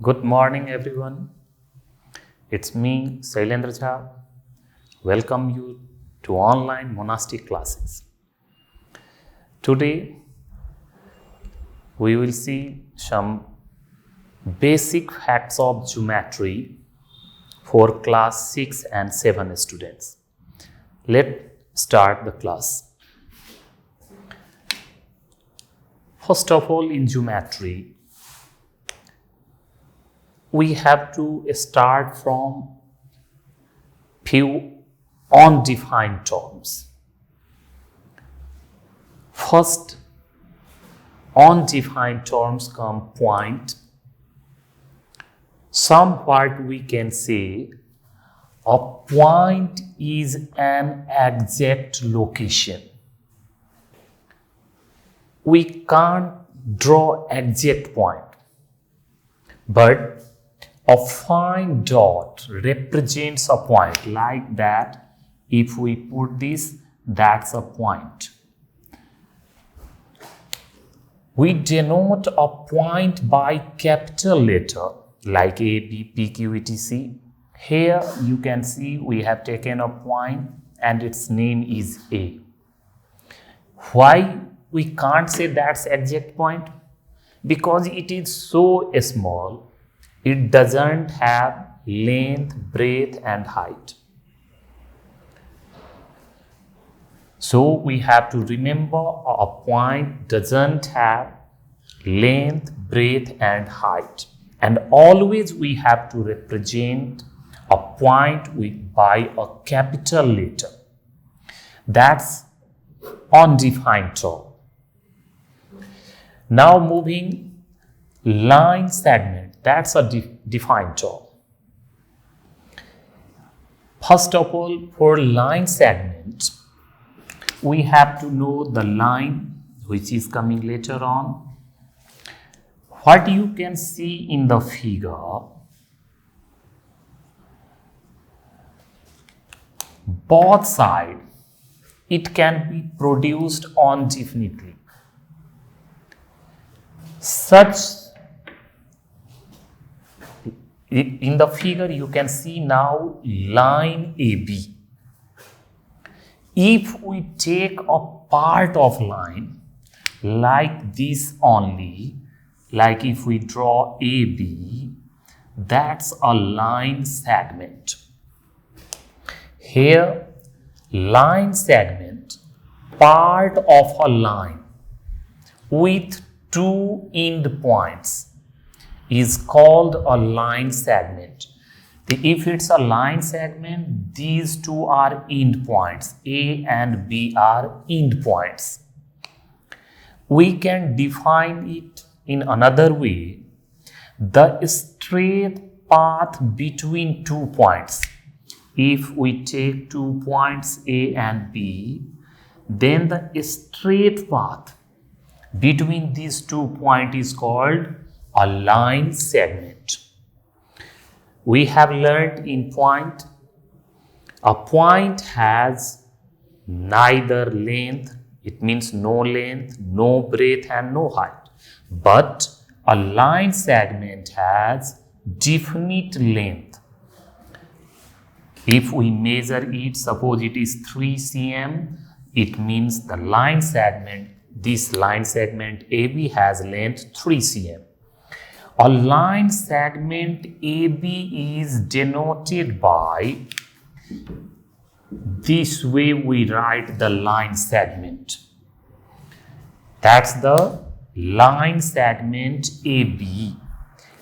Good morning, everyone. It's me, Sailendra Jha. Welcome you to online monastic classes. Today, we will see some basic facts of geometry for class 6 and 7 students. Let's start the class. First of all, in geometry, we have to start from few undefined terms. First, undefined terms come point. Somewhat we can say a point is an exact location. We can't draw exact point, but a fine dot represents a point like that. If we put this, that's a point. We denote a point by capital letter like A, B, P, Q, etc. Here you can see we have taken a point and its name is A. Why we can't say that's exact point? Because it is so small. It doesn't have length, breadth and height. So we have to remember a point doesn't have length, breadth and height. And always we have to represent a point by a capital letter. That's undefined term. Now moving line segment. That's a defined term. First of all, for line segment, we have to know the line which is coming later on. What you can see in the figure, both sides, it can be produced indefinitely. Such in the figure you can see now line AB. If we take a part of line like this only, like if we draw AB, that's a line segment. Here, line segment, part of a line with two end points is called a line segment. If it's a line segment, these two are end points. A and B are end points. We can define it in another way. The straight path between 2 points. If we take 2 points A and B, then the straight path between these 2 points is called a line segment. We have learned in point, a point has neither length, it means no length, no breadth and no height. But a line segment has definite length. If we measure it, suppose it is 3 cm, it means the line segment, this line segment AB has length 3 cm. A line segment AB is denoted by this way we write the line segment. That's the line segment AB.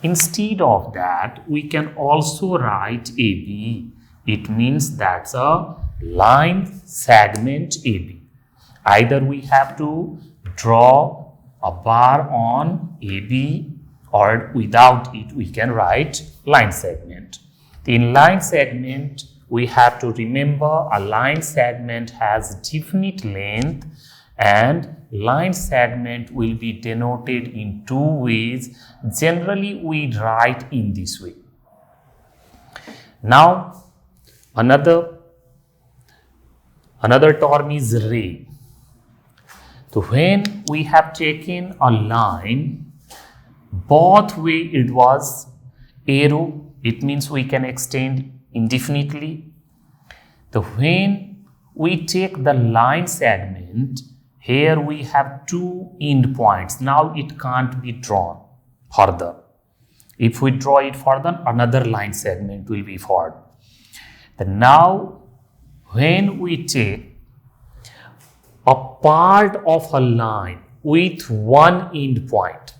Instead of that, we can also write AB. It means that's a line segment AB. Either we have to draw a bar on AB, or without it we can write line segment. In line segment, we have to remember a line segment has definite length and line segment will be denoted in 2 ways. Generally, we write in this way. Now, another term is ray. So when we have taken a line, both way it was arrow, it means we can extend indefinitely. So when we take the line segment, here we have two end points. Now it can't be drawn further. If we draw it further, another line segment will be formed. Then now when we take a part of a line with one end point,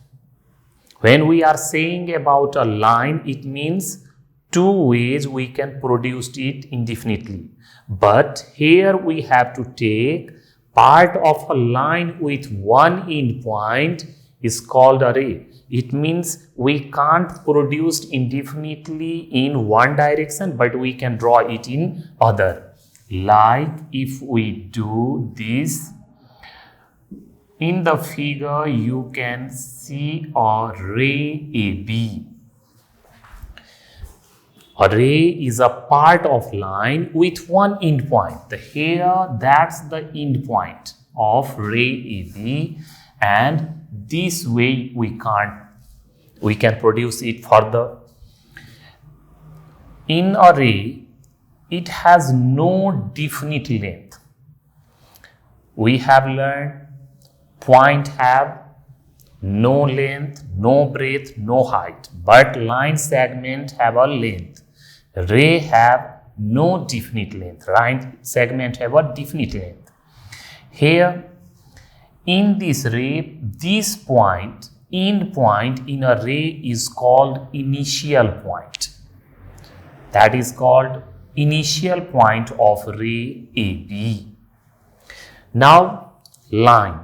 when we are saying about a line, it means two ways we can produce it indefinitely. But here we have to take part of a line with one end point is called array. It means we can't produce indefinitely in one direction, but we can draw it in other. Like if we do this, in the figure you can see array AB. Array is a part of line with one end point. Here that's the end point of array AB, and this way we can produce it further. In array, it has no definite length. We have learned point have no length, no breadth, no height, but line segment have a length. Ray have no definite length. Line segment have a definite length. Here in this ray, this point, end point in a ray is called initial point. That is called initial point of ray AB. Now line.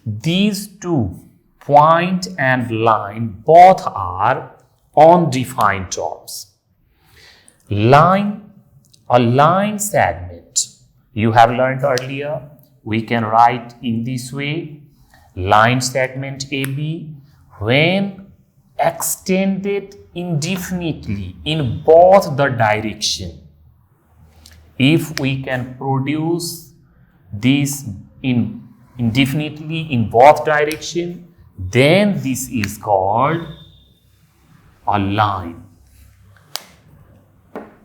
These two, point and line, both are undefined terms. Line, a line segment, you have learned earlier, we can write in this way, line segment AB, when extended indefinitely in both the direction. If we can produce this indefinitely in both direction, then this is called a line.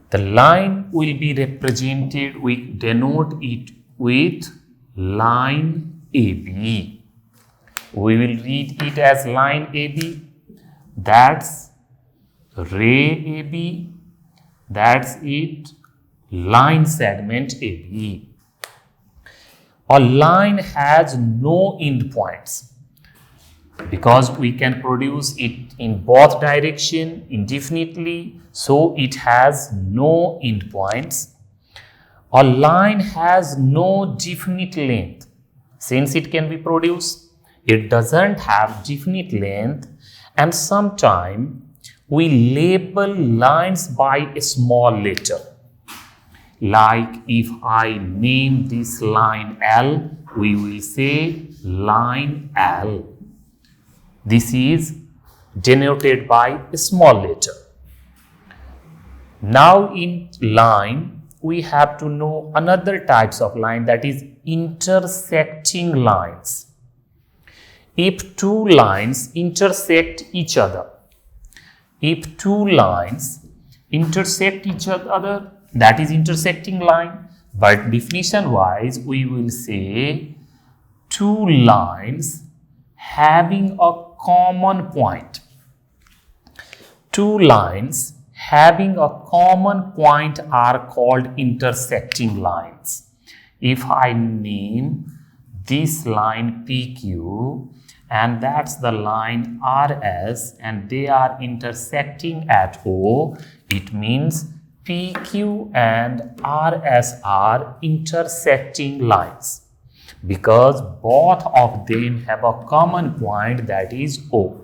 The line will be represented, we denote it with line AB. We will read it as line AB. That's ray AB. That's it. Line segment AB. A line has no end points because we can produce it in both direction indefinitely, so it has no end points. A line has no definite length. Since it can be produced, it doesn't have definite length, and sometimes we label lines by a small letter. Like if I name this line L, we will say line L. This is denoted by a small letter. Now in line, we have to know another types of line, that is intersecting lines. If two lines intersect each other, that is intersecting line. But definition wise, we will say two lines having a common point. Two lines having a common point are called intersecting lines. If I name this line PQ and that's the line RS and they are intersecting at O, it means PQ and RS are intersecting lines because both of them have a common point, that is O.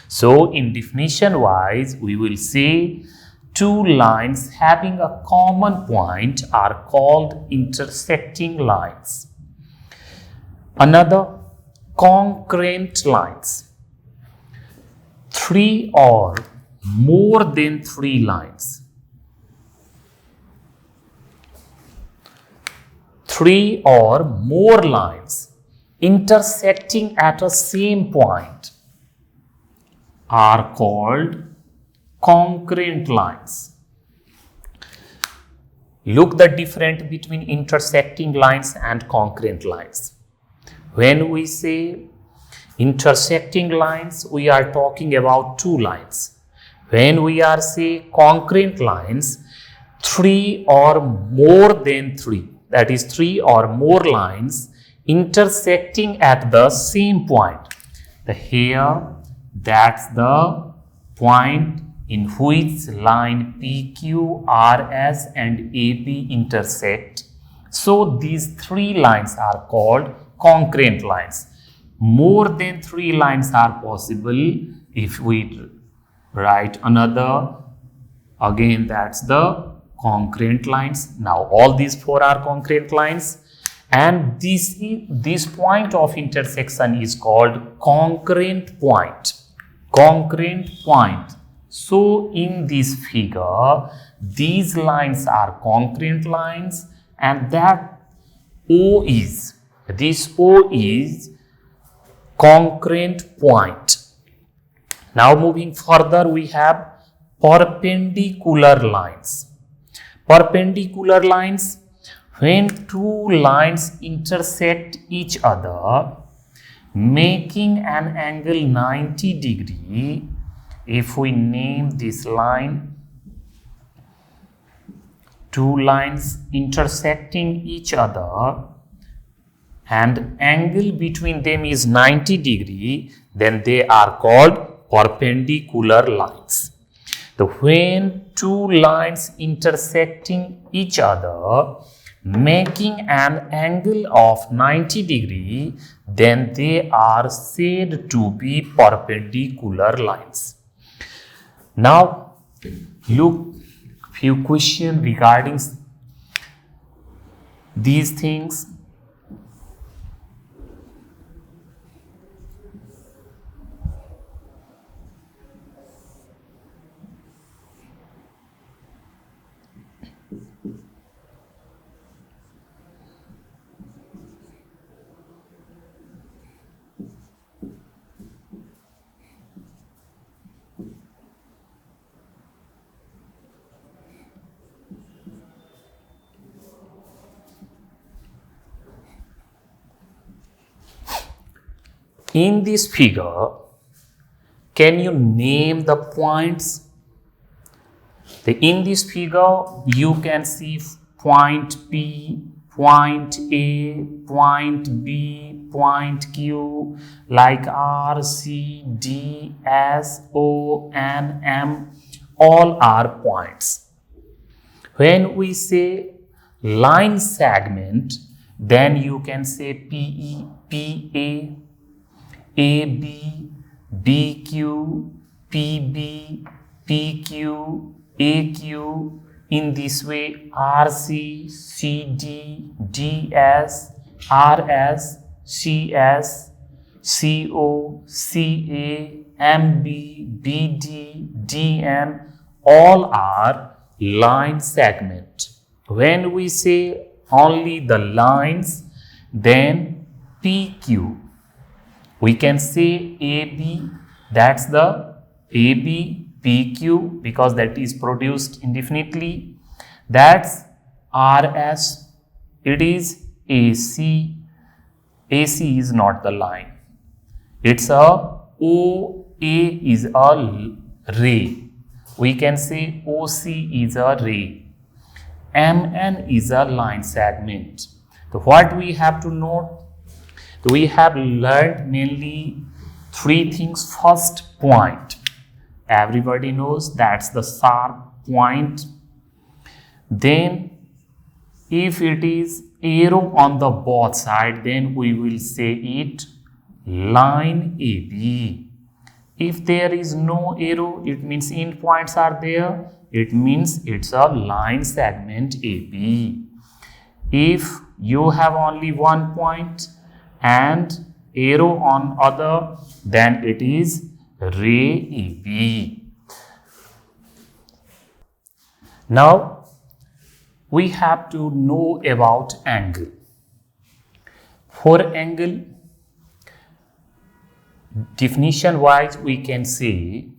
So in definition wise, we will say two lines having a common point are called intersecting lines. Another, concurrent lines. Three or more than three lines. Three or more lines intersecting at a same point are called congruent lines. Look the difference between intersecting lines and congruent lines. When we say intersecting lines, we are talking about two lines. When we are say congruent lines, three or more than three, that is three or more lines intersecting at the same point. Here, that's the point in which line PQ, RS and AB intersect. So these three lines are called congruent lines. More than three lines are possible. If we write another, again that's the congruent lines. Now all these four are congruent lines, and this point of intersection is called congruent point. Congruent point. So in this figure, these lines are congruent lines, and that O is, this O is congruent point. Now moving further, we have perpendicular lines. Perpendicular lines, when two lines intersect each other, making an angle 90 degree. If we name this line, two lines intersecting each other and angle between them is 90 degree, then they are called perpendicular lines. So when two lines intersecting each other, making an angle of 90 degree, then they are said to be perpendicular lines. Now look few questions regarding these things. In this figure, can you name the points? In this figure, you can see point P, point A, point B, point Q, like R, C, D, S, O, N, M, all are points. When we say line segment, then you can say PE, PA, AB, BQ, PB, PQ, AQ. In this way, RC, CD, DS, RS, CS, CO, CA, MB, BD, DN, all are line segment. When we say only the lines, then PQ. We can say AB, that's the AB, PQ, because that is produced indefinitely. That's RS, it is AC. AC is not the line. It's a OA is a ray. We can say OC is a ray. MN is a line segment. So what we have to note? We have learned mainly three things. First, point. Everybody knows that's the sharp point. Then if it is arrow on the both side, then we will say it line AB. If there is no arrow, it means end points are there. It means it's a line segment AB. If you have only one point and arrow on other, then it is ray AB. Now we have to know about angle. For angle, definition wise we can say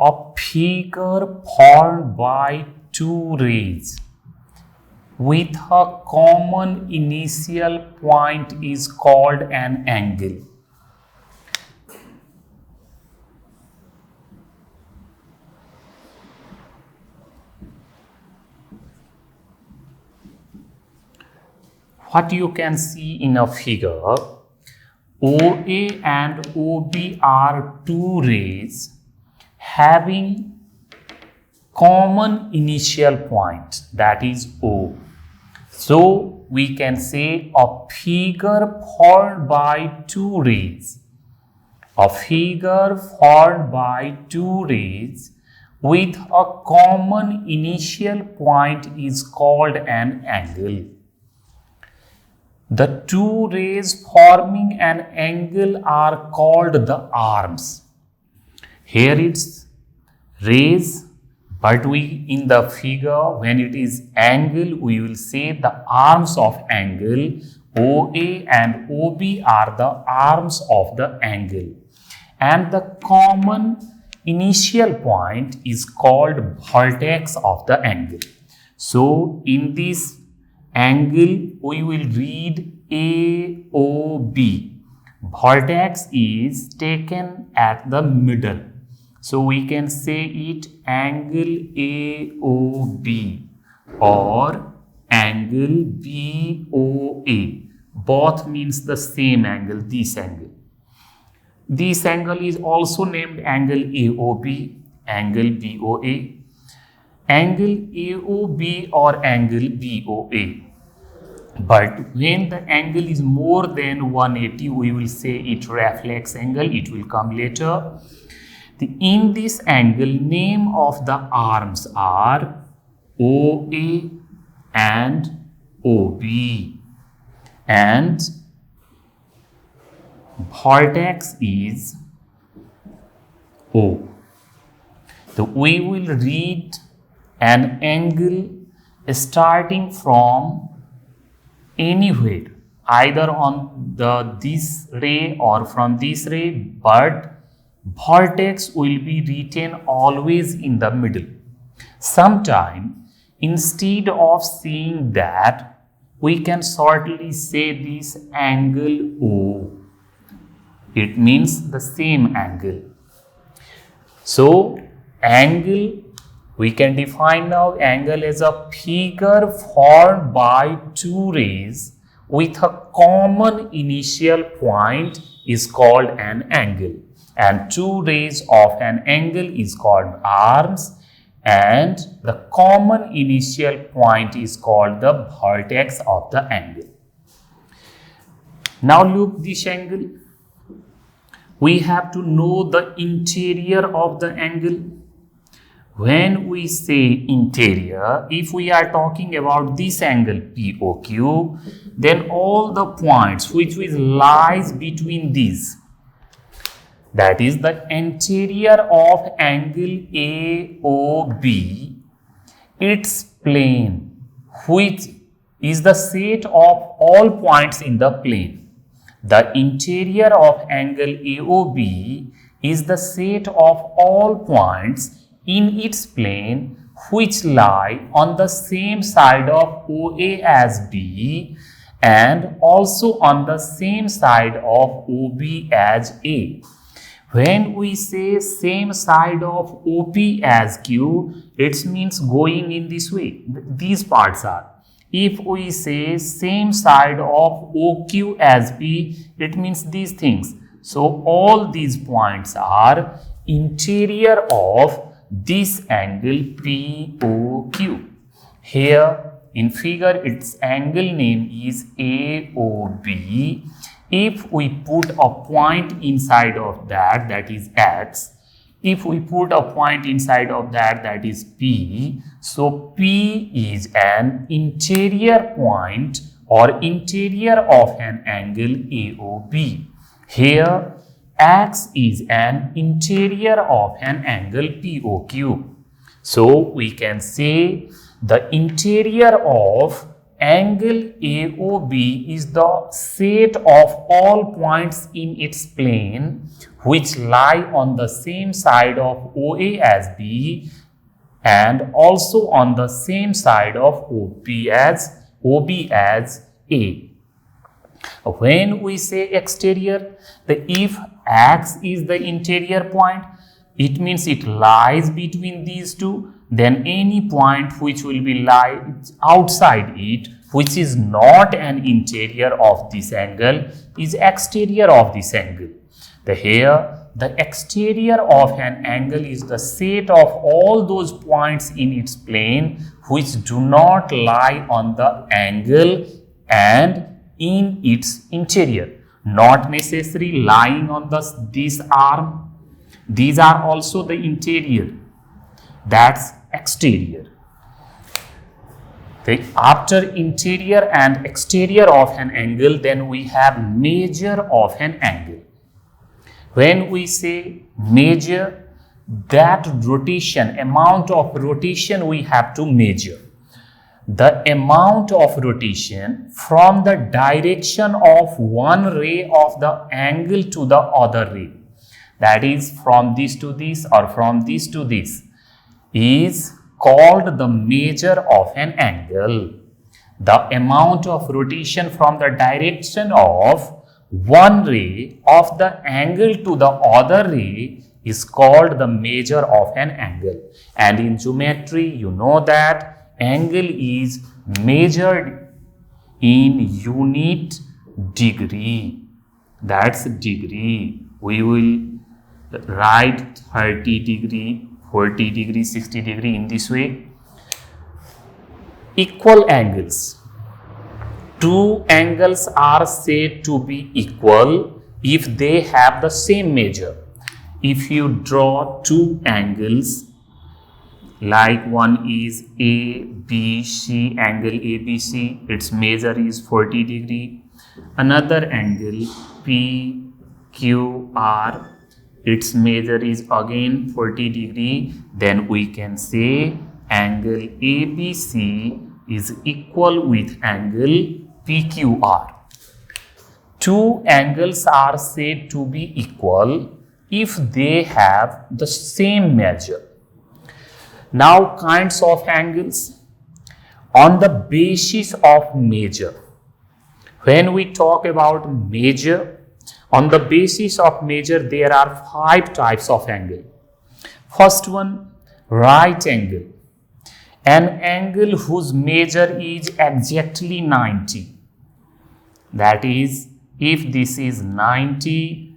a figure formed by two rays with a common initial point is called an angle. What you can see in a figure, OA and OB are two rays having common initial point, that is O. So we can say a figure formed by two rays. A figure formed by two rays with a common initial point is called an angle. The two rays forming an angle are called the arms. Here it's rays, but we in the figure, when it is angle, we will say the arms of angle. OA and OB are the arms of the angle. And the common initial point is called vertex of the angle. So in this angle, we will read AOB. Vertex is taken at the middle. So we can say it angle AOB or angle BOA. Both means the same angle, this angle. This angle is also named angle AOB, angle BOA, angle AOB or angle BOA. But when the angle is more than 180, we will say it reflex angle. It will come later. In this angle, name of the arms are OA and OB, and vertex is O. So we will read an angle starting from anywhere, either on this ray or from this ray, but vertex will be written always in the middle. Sometime, instead of saying that, we can shortly say this angle O. It means the same angle. So, angle, we can define now angle as a figure formed by two rays with a common initial point is called an angle. And two rays of an angle is called arms, and the common initial point is called the vertex of the angle. Now look this angle. We have to know the interior of the angle. When we say interior, if we are talking about this angle POQ, then all the points which lies between these, that is the interior of angle AOB, its plane, which is the set of all points in the plane. The interior of angle AOB is the set of all points in its plane which lie on the same side of OA as B and also on the same side of OB as A. When we say same side of OP as Q, it means going in this way. These parts are. If we say same side of OQ as P, it means these things. So all these points are interior of this angle POQ. Here in figure, its angle name is AOB. If we put a point inside of that, that is X. If we put a point inside of that, that is P. So P is an interior point or interior of an angle AOB. Here X is an interior of an angle POQ. So we can say the interior of angle AOB is the set of all points in its plane which lie on the same side of OA as B and also on the same side of OB as A. When we say exterior, if X is the interior point, it means it lies between these two. Then any point which will be lie outside it, which is not an interior of this angle, is exterior of this angle. Here, the exterior of an angle is the set of all those points in its plane which do not lie on the angle and in its interior. Not necessarily lying on this arm. These are also the interior. That's exterior. After interior and exterior of an angle, then we have measure of an angle. When we say measure, that rotation, amount of rotation we have to measure. The amount of rotation from the direction of one ray of the angle to the other ray, that is from this to this or from this to this, is called the measure of an angle. The amount of rotation from the direction of one ray of the angle to the other ray is called the measure of an angle. And in geometry, you know that angle is measured in unit degree. That's degree. We will write 30 degree, 40 degree, 60 degree in this way. Equal angles. Two angles are said to be equal if they have the same measure. If you draw two angles, like one is ABC, angle ABC, its measure is 40 degree. Another angle PQR, its measure is again 40 degree. Then we can say angle ABC is equal with angle PQR. Two angles are said to be equal if they have the same measure. Now, kinds of angles on the basis of measure. When we talk about measure, on the basis of measure, there are 5 types of angle. First one, right angle. An angle whose measure is exactly 90. That is, if this is 90,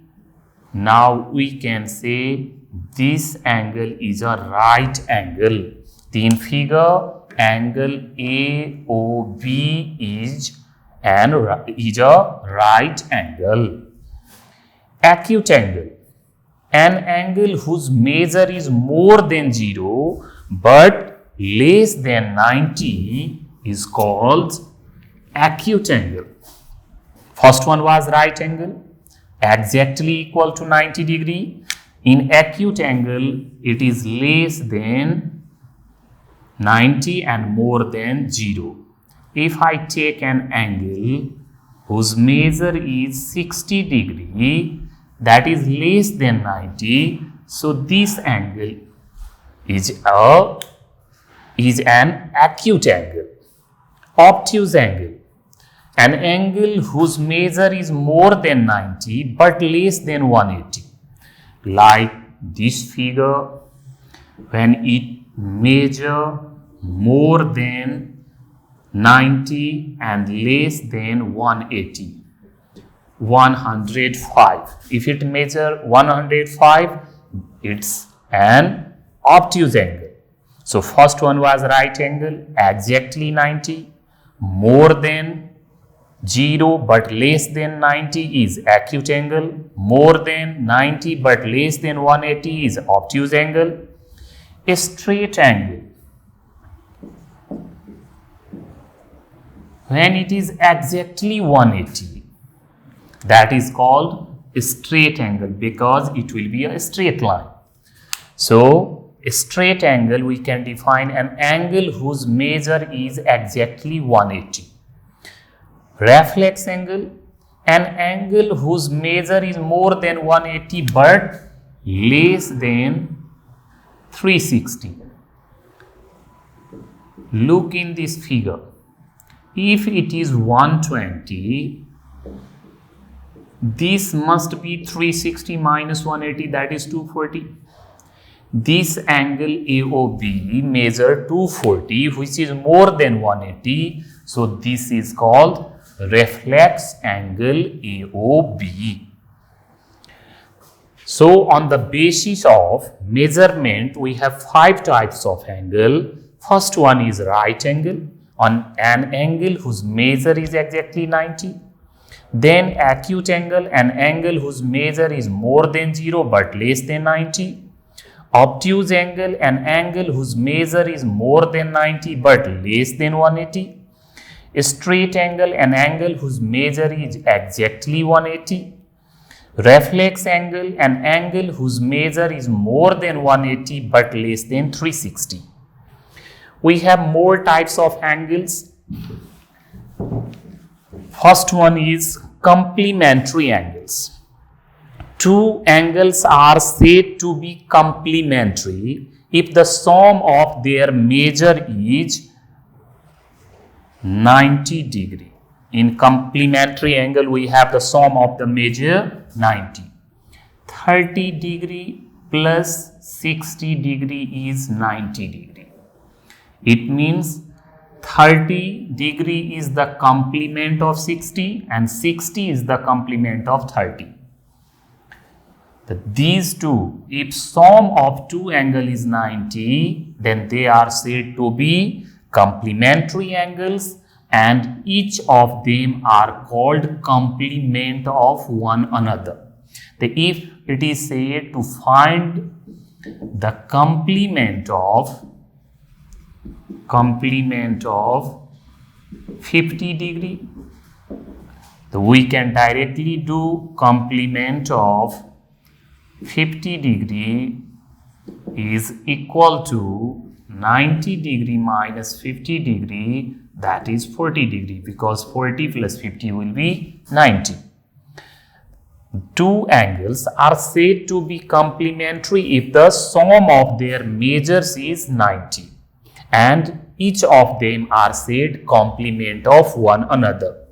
now we can say this angle is a right angle. In figure, angle AOB is a right angle. Acute angle. An angle whose measure is more than 0 but less than 90 is called acute angle. First one was right angle, exactly equal to 90 degree. In acute angle, it is less than 90 and more than 0. If I take an angle whose measure is 60 degree, that is less than 90, so this angle is an acute angle. Obtuse angle. An angle whose measure is more than 90 but less than 180. Like this figure, when it measure more than 90 and less than 180. 105. If it measure 105, it's an obtuse angle. So first one was right angle, exactly 90, more than 0 but less than 90 is acute angle, more than 90 but less than 180 is obtuse angle. A straight angle, when it is exactly 180, that is called a straight angle because it will be a straight line. So a straight angle, we can define an angle whose measure is exactly 180. Reflex angle, an angle whose measure is more than 180 but less than 360. Look in this figure. If it is 120, this must be 360 minus 180, that is 240. This angle AOB measure 240, which is more than 180. So this is called reflex angle AOB. So on the basis of measurement, we have 5 types of angle. First one is right angle, on an angle whose measure is exactly 90. Then acute angle, an angle whose measure is more than 0 but less than 90. Obtuse angle, an angle whose measure is more than 90 but less than 180. Straight angle, an angle whose measure is exactly 180. Reflex angle, an angle whose measure is more than 180 but less than 360. We have more types of angles. First one is complementary angles. Two angles are said to be complementary if the sum of their measure is 90 degree. In complementary angle, we have the sum of the measure 90. 30 degree plus 60 degree is 90 degree. It means 30 degree is the complement of 60 and 60 is the complement of 30. These two, if sum of two angle is 90, then they are said to be complementary angles, and each of them are called complement of one another. If it is said to find the complement of 50 degree, we can directly do complement of 50 degree is equal to 90 degree minus 50 degree, that is 40 degree, because 40 plus 50 will be 90. Two angles are said to be complementary if the sum of their measures is 90 and each of them are said complement of one another.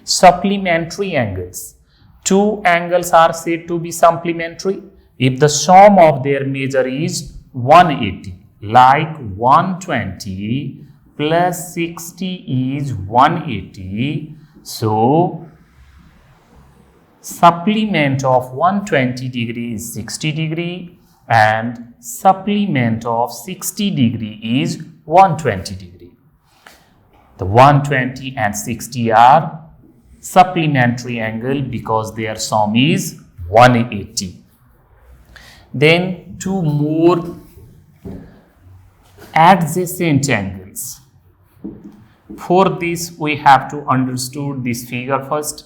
Supplementary angles. Two angles are said to be supplementary if the sum of their measure is 180, like 120 plus 60 is 180. So supplement of 120 degree is 60 degree and supplement of 60 degree is 120 degree. The 120 and 60 are supplementary angle because their sum is 180. Then two more adjacent angles. For this we have to understand this figure first.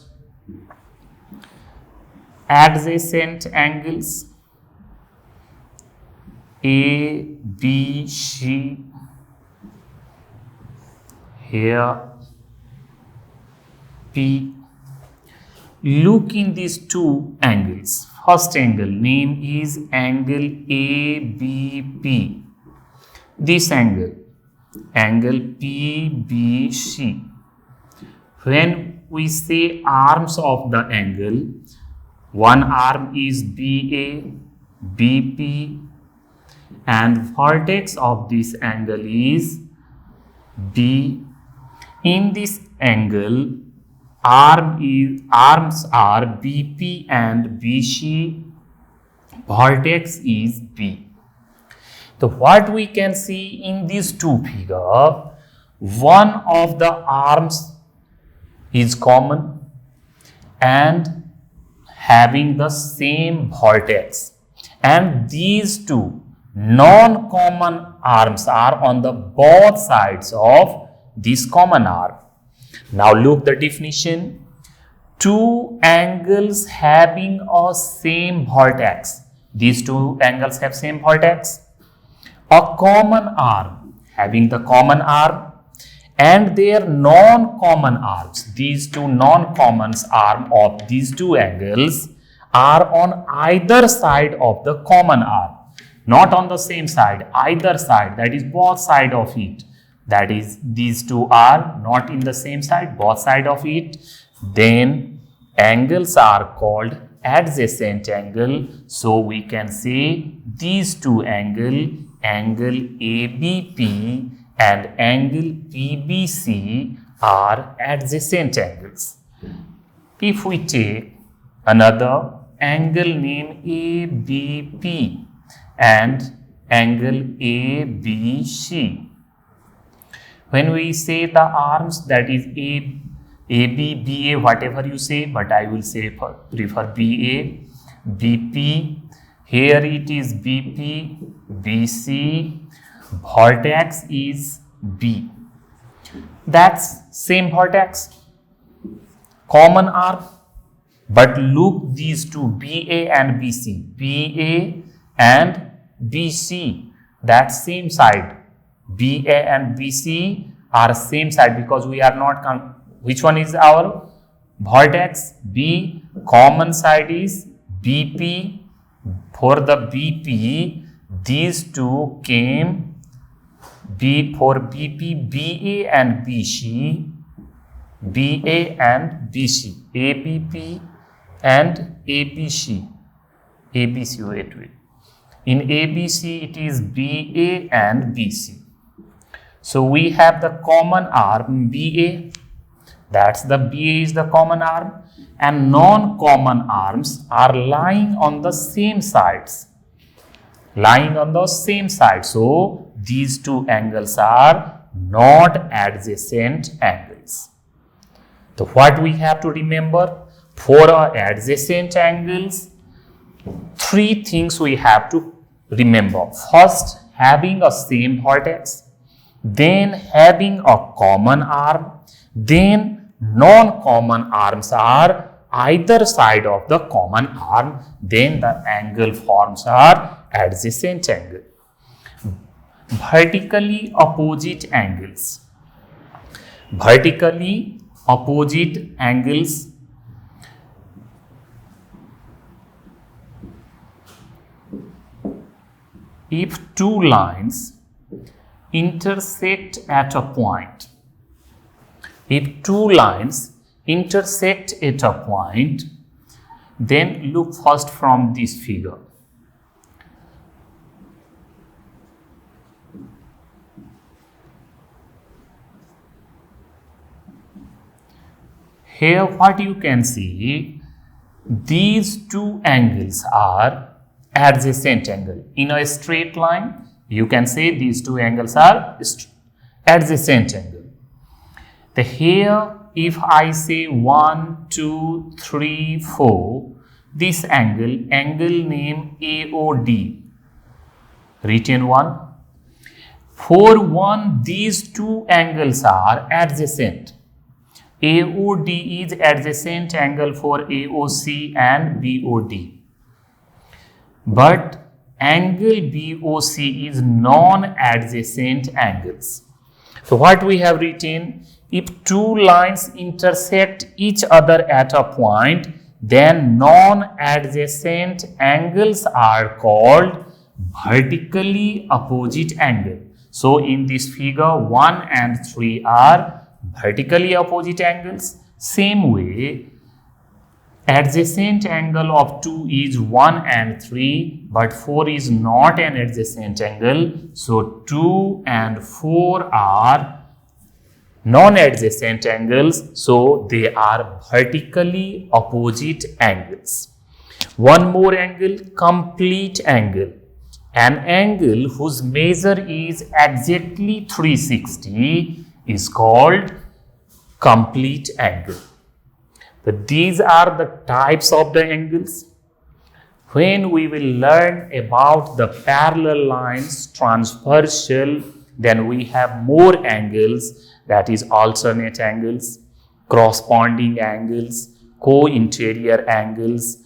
Adjacent angles A, B, C, here P. Look in these two angles. First angle name is angle ABP. This angle PBC. When we say arms of the angle, one arm is BA, BP, and vertex of this angle is B. In this angle, arms are BP and BC, vertex is B. So what we can see in these two figures, one of the arms is common and having the same vertex, and these two non-common arms are on the both sides of this common arm. Now look the definition. Two angles having a same vertex. These two angles have same vertex. A common arm having the common arm and their non-common arms. These two non-common arms of these two angles are on either side of the common arm. Not on the same side, either side, that is both side of it. That is, these two are not in the same side, both side of it. Then angles are called adjacent angle. So we can say these two angle ABP and angle PBC are adjacent angles. If we take another angle named ABP and angle ABC, when we say the arms, that is AB, BA, whatever you say, but I will say prefer BA, BP. Here it is BP, BC, vertex is B. That's same vertex, common arm. But look, these two, BA and BC, BA and BC, that same side. BA and BC are same side because we are not, which one is our vertex? B. Common side is BP. For the BP, these two came B for BP, BA and BC, BA and BC, ABP and ABC, ABC, wait. In ABC, it is BA and BC. So we have the common arm BA, that's the BA is the common arm, and non-common arms are lying on the same sides. So these two angles are not adjacent angles. So what we have to remember for our adjacent angles, three things we have to remember. First, having a same vertex, then having a common arm, then non-common arms are either side of the common arm, then the angle forms are adjacent angle. Vertically opposite angles. Vertically opposite angles if two lines intersect at a point. If two lines intersect at a point, then look first from this figure. Here what you can see, these two angles are adjacent angle. In a straight line, you can say these two angles are adjacent angle. Here, if I say 1, 2, 3, 4, this angle name AOD, written 1. For 1, these two angles are adjacent. AOD is adjacent angle for AOC and BOD. But angle BOC is non-adjacent angles. So what we have written, if two lines intersect each other at a point, then non-adjacent angles are called vertically opposite angle. So in this figure, 1 and 3 are vertically opposite angles. Same way, adjacent angle of 2 is 1 and 3, but 4 is not an adjacent angle. So 2 and 4 are non-adjacent angles, so they are vertically opposite angles. One more angle, complete angle. An angle whose measure is exactly 360 is called complete angle. But these are the types of the angles. When we will learn about the parallel lines, transversal, then we have more angles, that is alternate angles, corresponding angles, co-interior angles,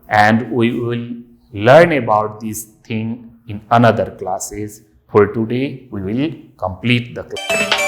and we will learn about this thing in another classes. For today, we will complete the class.